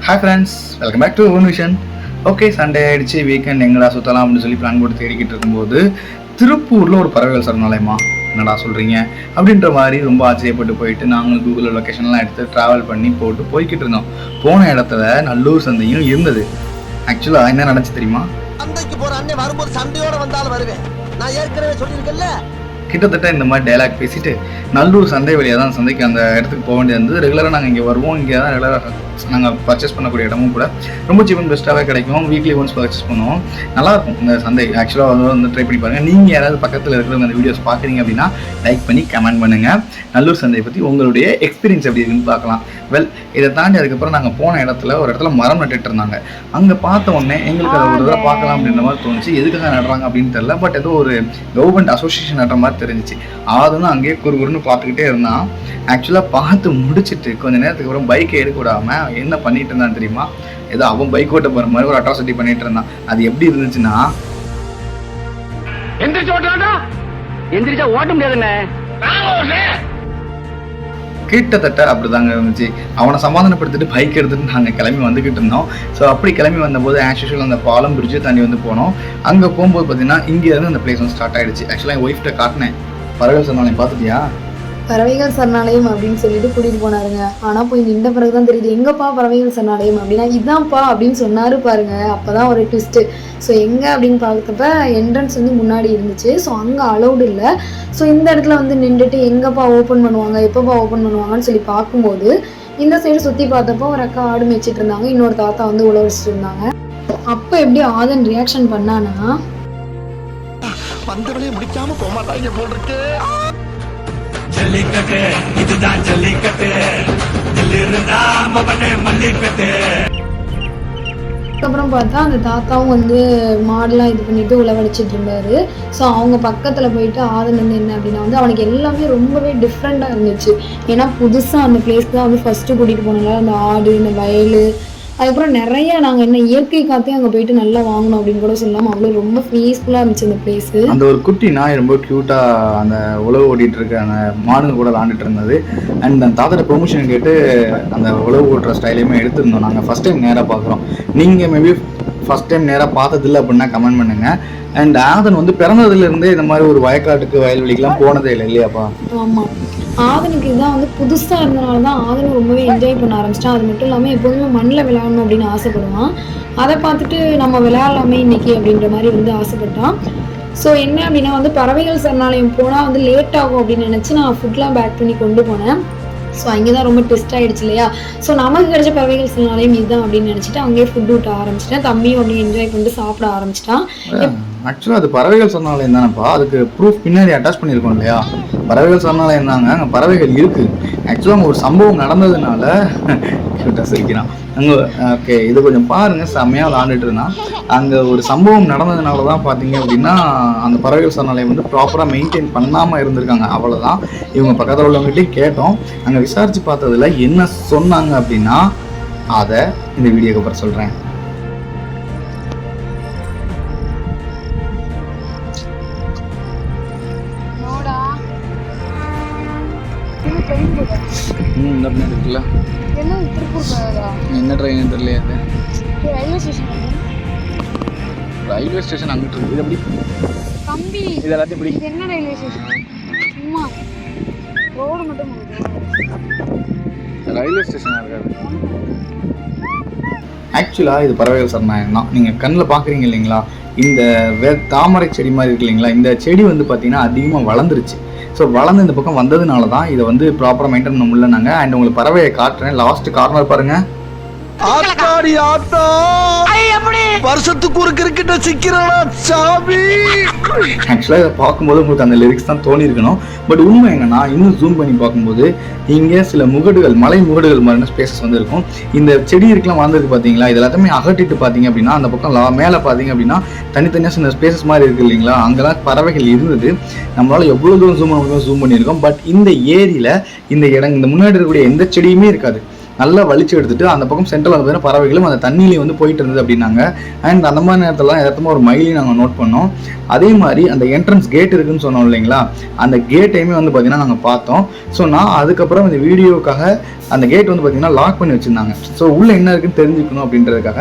Hi friends, welcome back to own vision. Okay, Sunday ஆகிடுச்சு, weekend எங்கடா சுற்றலாம் அப்படின்னு சொல்லி பிளான் போட்டு தேடிக்கிட்டு இருக்கும்போது திருப்பூரில் ஒரு பறவைகள் சரணாலயமா, என்னடா சொல்கிறீங்க அப்படின்ற மாதிரி ரொம்ப ஆச்சரியப்பட்டு போயிட்டு நாங்களும் கூகுளில் லொக்கேஷன்லாம் எடுத்து ட்ராவல் பண்ணி போய்கிட்டு இருந்தோம். போன இடத்துல நல்லூர் சந்தையும் இருந்தது. ஆக்சுவலாக என்ன நடந்துச்சு தெரியுமா? சந்தைக்கு போகிற அண்ணே வரும்போது சண்டையோட வந்தாலும் வருவேன், நான் ஏற்கனவே சொல்லியிருக்கேன்ல. கிட்டத்தட்ட இந்த மாதிரி டைலாக் பேசிட்டு நல்லூர் சந்தை வழியாக தான் சந்தைக்கு அந்த இடத்துக்கு போக வேண்டியது இருந்தது. ரெகுலராக நாங்கள் இங்கே வருவோம், இங்கே தான் ரெகுலராக நாங்கள் பர்ச்சேஸ் பண்ணக்கூடிய இடமும் கூட ரொம்ப சீப் அண்ட் பெஸ்ட்டாகவே கிடைக்கும். வீக்லி ஒன்ஸ் பர்ச்சேஸ் பண்ணுவோம், நல்லாயிருக்கும் இந்த சந்தை. ஆக்சுவலாக வந்து ட்ரை பண்ணி பாருங்கள். நீங்கள் யாராவது பக்கத்தில் இருக்கிறவங்க அந்த வீடியோஸ் பார்க்குறீங்க அப்படின்னா லைக் பண்ணி கமெண்ட் பண்ணுங்கள். நல்லூர் சந்தையை பற்றி உங்களுடைய எக்ஸ்பீரியன்ஸ் எப்படி இருக்குன்னு பார்க்கலாம். இதை தாண்டி அதுக்கப்புறம் நாங்கள் போன ஒரு இடத்துல மரம் நட்டுட்டு இருந்தாங்க. அங்கே பார்த்த உடனே எங்களுக்கு அதை ஒரு தடவை பார்க்கலாம் அப்படின்ற மாதிரி தோணுச்சு. எதுக்காக நடுறாங்க அப்படின்னு தெரியல, பட் ஏதோ ஒரு கவர்மெண்ட் அசோசியேஷன் நடுற மாதிரி தெரிஞ்சிச்சு. அதுன்னு அங்கேயே குறுகுறுன்னு பார்த்துக்கிட்டே இருந்தான். ஆக்சுவலாக பார்த்து முடிச்சுட்டு கொஞ்சம் நேரத்துக்கு அப்புறம் பைக்கை எடுக்க விடாமல் என்ன பண்ணிட்டு இருந்தான் தெரியுமா? ஏதோ அவன் பைக் ஓட்ட போகிற மாதிரி ஒரு அட்ராசிட்டி பண்ணிட்டு இருந்தான். அது எப்படி இருந்துச்சுன்னா, எந்திரிச்சா ஓட்ட முடியாதுண்ணே, கிட்டத்தட்ட அப்படிதாங்க இருந்துச்சு. அவனை சமாதானப்படுத்திட்டு பைக் எடுத்துட்டு நாங்கள் கிளம்பி வந்துக்கிட்டு இருந்தோம். ஸோ அப்படி கிளம்பி வந்தபோது ஆஸ் யூஷுவல் அந்த பாலம் பிரிட்ஜை தாண்டி வந்து போனோம். அங்கே போகும்போது பார்த்தீங்கன்னா இங்கேருந்து அந்த பிளேஸ் வந்து ஸ்டார்ட் ஆகிடுச்சு. ஆக்சுவலாக என் ஒய்ஃப்ட்ட காட்டினேன், பறவைகள் சரணாலயம் பார்த்துட்டியா? பறவைகள் சரணாலயம் அப்படின்னு சொல்லிட்டு கூட்டிகிட்டு போனாருங்க. ஆனால் போய் நின்ற பிறகு தான் தெரியுது, எங்கப்பா பறவைகள் சரணாலயம் அப்படின்னா இதான்ப்பா அப்படின்னு சொன்னார் பாருங்க. அப்போ தான் ஒரு ட்விஸ்ட்டு. ஸோ எங்கே அப்படின்னு பார்த்தப்ப என்ட்ரன்ஸ் வந்து முன்னாடி இருந்துச்சு. ஸோ அங்கே அலௌடு இல்லை. ஸோ இந்த இடத்துல வந்து நின்றுட்டு எங்கப்பா ஓப்பன் பண்ணுவாங்க, எப்போப்பா ஓப்பன் பண்ணுவாங்கன்னு சொல்லி பார்க்கும்போது இந்த சைடு சுற்றி பார்த்தப்போ ஒரு அக்கா ஆடு மேய்ச்சிட்டு இருந்தாங்க, இன்னொரு தாத்தா வந்து உழவரிச்சிட்டு இருந்தாங்க. அப்போ எப்படி ஆதன் ரியாக்ஷன் பண்ணானா, வந்தவளையே முடிக்காம போக மாட்டாங்க போல் இருக்கு. ஜல்லிக்கட்டு இதுதான் ஜல்லிக்கட்டு, மல்லிக்கட்டு. அதுக்கப்புறம் பார்த்தா அந்த தாத்தாவும் வந்து மாடெலாம் இது பண்ணிட்டு உழவடிச்சிட்டு இருந்தாரு. ஸோ அவங்க பக்கத்தில் போயிட்டு ஆதன் வந்து என்ன அப்படின்னா வந்து அவனுக்கு எல்லாமே ரொம்பவே டிஃப்ரெண்ட்டாக இருந்துச்சு. ஏன்னா புதுசாக அந்த பிளேஸ் தான் வந்து ஃபஸ்ட்டு கூட்டிகிட்டு போனால அந்த ஆடு, இந்த வயல், அதுக்கப்புறம் நிறைய நாங்கள் என்ன இயற்கை காற்றே அங்கே போயிட்டு நல்லா வாங்கணும் அப்படின்னு கூட சொல்லாமல் அவ்வளோ ரொம்ப பீஸ்ஃபுல்லாக இருந்துச்சு அந்த பிளேஸு. அந்த ஒரு குட்டி நாய் ரொம்ப க்யூட்டாக அந்த உழவு ஓட்டிகிட்டு இருக்க அந்த மாடுங்க கூட விளாண்டுட்டு இருந்தது. அண்ட் அந்த தாத்தோட ப்ரொமோஷன் கேட்டு அந்த உழவு ஓட்டுற ஸ்டைலையுமே எடுத்துருந்தோம். நாங்கள் ஃபஸ்ட் டைம் நேராக பார்க்குறோம். நீங்கள் மேபி ஃபஸ்ட் டைம் நேராக பார்த்ததில்லை அப்படின்னா கமெண்ட் பண்ணுங்கள். அண்ட் ஆதன் வந்து பிறந்ததுலேருந்தே இந்த மாதிரி ஒரு வயக்காட்டுக்கு வயல்வெளிக்கெலாம் போனதே இல்லை இல்லையாப்பா? ஆமாம், ஆதனுக்கு இதான் வந்து புதுசாக இருந்தனால தான் ஆதன் ரொம்பவே என்ஜாய் பண்ண ஆரம்பிச்சிட்டான். அது மட்டும் இல்லாமல் எப்போதுமே மண்ணில் விளையாடணும் அப்படின்னு ஆசைப்படுவான். அதை பார்த்துட்டு நம்ம விளையாடலாமே இன்னைக்கு அப்படின்ற மாதிரி வந்து ஆசைப்பட்டான். ஸோ என்ன அப்படின்னா வந்து பறவைகள் சரணாலயம் போனால் வந்து லேட் ஆகும் அப்படின்னு நினச்சி நான் ஃபுட்லாம் பேக் பண்ணி கொண்டு போனேன். ஸோ அங்கே தான் ரொம்ப டெஸ்ட் ஆகிடுச்சு இல்லையா? ஸோ நமக்கு கிடைச்ச பறவைகள் சரணாலயம் இதுதான் அப்படின்னு நினச்சிட்டு அங்கேயே ஃபுட் ஊட்ட ஆரம்பிச்சிட்டேன். தம்பியும் அப்படியே என்ஜாய் பண்ணிட்டு சாப்பிட ஆரம்பிச்சிட்டான். ஆக்சுவலாக அது பறவைகள் சரணாலயம் தானேப்பா, அதுக்கு ப்ரூஃப் பின்னாடி அட்டாச் பண்ணியிருக்கோம் இல்லையா? பறவைகள் சரணாலயம் தாங்க, அங்கே பறவைகள் இருக்குது. ஆக்சுவலாக அங்கே ஒரு சம்பவம் நடந்ததுனால சிரிக்கிறான் அங்கே. ஓகே, இது கொஞ்சம் பாருங்கள், செம்மையாக விளாண்டுட்டு இருந்தான். அங்கே ஒரு சம்பவம் நடந்ததுனால தான் பார்த்தீங்க அப்படின்னா அந்த பறவைகள் சரணாலயம் வந்து ப்ராப்பராக மெயின்டைன் பண்ணாமல் இருந்திருக்காங்க. அவ்வளோதான். இவங்க பக்கத்தில் உள்ளவங்ககிட்டையும் கேட்டோம். அங்கே விசாரித்து பார்த்ததில் என்ன சொன்னாங்க அப்படின்னா அதை இந்த வீடியோக்கு அப்புறம் சொல்கிறேன். இருக்குல்ல, என்ன ட்ரெயின் தெரியலையா? ரயில்வே ஸ்டேஷன் அங்கிட்டு இருக்கு. இது எப்படி தம்பி, இது எல்லாத்தையும் எப்படி என்ன ரயில்வே ஸ்டேஷன்? சும்மா ரோடு மட்டும் ரயில்வே ஸ்டேஷனாக இருக்காது. ஆக்சுவலாக இது பறவைகள் சரணாலயம் தான். நீங்கள் கண்ணில் பார்க்குறீங்க இல்லைங்களா, இந்த தாமரை செடி மாதிரி இருக்கு இல்லைங்களா, இந்த செடி வந்து பார்த்தீங்கன்னா அதிகமாக வளர்ந்துருச்சு. ஸோ வளர்ந்து இந்த பக்கம் வந்ததுனால தான் இதை வந்து ப்ராப்பராக மெயின்டைன் பண்ண முடியல. நாங்கள் அண்ட் உங்களுக்கு பறவையை காட்டுறேன். லாஸ்ட் கார்னர் பாருங்கள். ஆத்தாடி ஆத்தா, வருஷத்துக்கு ஒரு கிரிக்கெட்ட சிக்கிறடா சாமி. ஆக்சுவலாக இதை பார்க்கும்போது உங்களுக்கு அந்த லிரிக்ஸ் தான் தோணி இருக்கணும். பட் உண்மை என்னன்னா, இன்னும் ஜூம் பண்ணி பார்க்கும்போது இங்கே சில முகடுகள், மலை முகடுகள் மாதிரியான ஸ்பேசஸ் வந்து இருக்கும். இந்த செடி இருக்கலாம் வளர்ந்துருக்கு பார்த்தீங்களா, இது எல்லாத்தையுமே அகட்டிட்டு பார்த்தீங்க அப்படின்னா அந்த பக்கம் மேலே பார்த்தீங்க அப்படின்னா தனித்தனியாக சில ஸ்பேசஸ் மாதிரி இருக்குது இல்லைங்களா, அங்கெல்லாம் பறவைகள் இருந்தது. நம்மளால் எவ்வளோ தூரம் ஜூம் பண்ணியிருக்கோம். பட் இந்த ஏரியில் இந்த முன்னாடி இருக்கக்கூடிய எந்த செடியுமே இருக்காது. நல்லா வலிச்சு எடுத்துட்டு அந்த பக்கம் சென்ட்ரல் வந்து பார்த்தீங்கன்னா பறவைகளும் அந்த தண்ணியிலே வந்து போயிட்டு இருந்தது அப்படின்னாங்க. அண்ட் அந்த மாதிரி நேரத்துலலாம் எதார்த்தமாக ஒரு மயிலையும் நாங்கள் நோட் பண்ணோம். அதே மாதிரி அந்த என்ட்ரன்ஸ் கேட் இருக்குன்னு சொன்னோம் இல்லைங்களா, அந்த கேட்டையுமே வந்து பார்த்தீங்கன்னா நாங்கள் பார்த்தோம். ஸோ நான் அதுக்கப்புறம் இந்த வீடியோக்காக அந்த கேட் வந்து பார்த்தீங்கன்னா லாக் பண்ணி வச்சுருந்தாங்க. ஸோ உள்ளே என்ன இருக்குன்னு தெரிஞ்சுக்கணும் அப்படின்றதுக்காக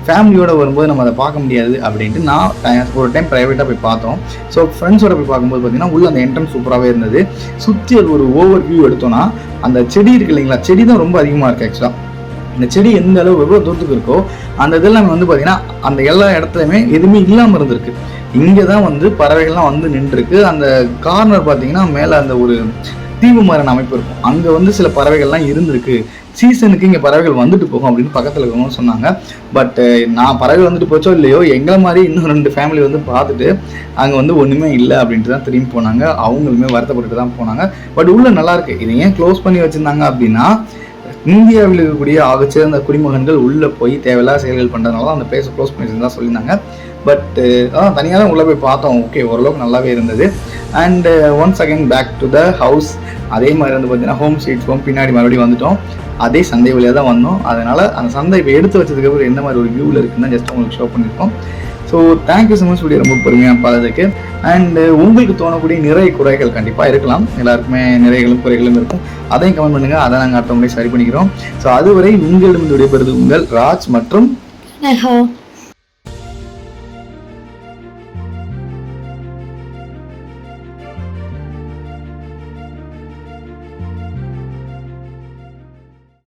ஃபேமிலியோட வரும்போது நம்ம அதை பார்க்க முடியாது அப்படின்ட்டு நான் ஒரு டைம் ப்ரைவேட்டாக போய் பார்த்தோம். ஸோ ஃப்ரெண்ட்ஸோட போய் பார்க்கும்போது பார்த்தீங்கன்னா உள்ள அந்த என்ட்ரன்ஸ் சூப்பராகவே இருந்தது. சுற்றி அது ஒரு ஓவர் வியூ எடுத்தோன்னா அந்த செடி இருக்கு இல்லைங்களா, செடி தான் ரொம்ப அதிகமாக இருக்குது ஆக்சுவலாக. இந்த செடி எந்த அளவு எவ்வளோ தூரத்துக்கு இருக்கோ அந்த இதெல்லாம் வந்து பார்த்தீங்கன்னா அந்த எல்லா இடத்துலையுமே எதுவுமே இல்லாமல் இருந்திருக்கு. இங்கே தான் வந்து பறவைகள்லாம் வந்து நின்றுருக்கு. அந்த கார்னர் பார்த்தீங்கன்னா மேலே அந்த ஒரு தீவு மாதிரியான அமைப்பு இருக்கும், அங்கே வந்து சில பறவைகள்லாம் இருந்திருக்கு. சீசனுக்கு இங்கே பறவைகள் வந்துட்டு போகும் அப்படின்னு பக்கத்தில் இருக்கணும்னு சொன்னாங்க. பட் நான் பறவை வந்துட்டு போச்சோ இல்லையோ, எங்களை மாதிரி இன்னும் 2 ஃபேமிலி வந்து பார்த்துட்டு அங்கே வந்து ஒன்றுமே இல்லை அப்படின்ட்டு தான் திரும்பி போனாங்க. அவங்களுமே வருத்தப்பட்டு தான் போனாங்க. பட் உள்ளே நல்லாயிருக்கு. இதை ஏன் க்ளோஸ் பண்ணி வச்சுருந்தாங்க அப்படின்னா, இந்தியாவில் இருக்கக்கூடிய ஆகச்சிறந்த குடிமகன்கள் உள்ளே போய் தேவையில்லாத செயல்கள் பண்ணுறதுனால தான் அந்த பிளேஸை க்ளோஸ் பண்ணி வச்சுருந்தா சொல்லியிருந்தாங்க. பட் அதான் தனியாக தான் உள்ளே போய் பார்த்தோம். ஓகே, ஓரளவுக்கு நல்லாவே இருந்தது. And once again back to the house. அதே மாதிரி வந்து பார்த்தீங்கன்னா ஹோம் ஸ்வீட் ஹோம் பின்னாடி மறுபடியும் வந்துட்டோம். அதே சந்தை வழியாக தான் வந்தோம். அதனால் அந்த சந்தை இப்போ எடுத்து வச்சதுக்கப்புறம் எந்த மாதிரி ஒரு வியூவில் இருக்குன்னு தான் ஜஸ்ட் உங்களுக்கு ஷோ பண்ணியிருக்கோம். So thank you so much video ரொம்ப பொறுமையாக பார்த்ததுக்கு. அண்டு உங்களுக்கு தோணக்கூடிய நிறைய குறைகள் கண்டிப்பாக இருக்கலாம். எல்லாருக்குமே நிறைகளும் குறைகளும் இருக்கும். அதையும் கமெண்ட் பண்ணுங்கள். அதை நாங்கள் அடுத்த முறை சரி பண்ணிக்கிறோம். ஸோ அதுவரை உங்களிடம் விடைபெறுவது உங்கள் ராஜ் மற்றும்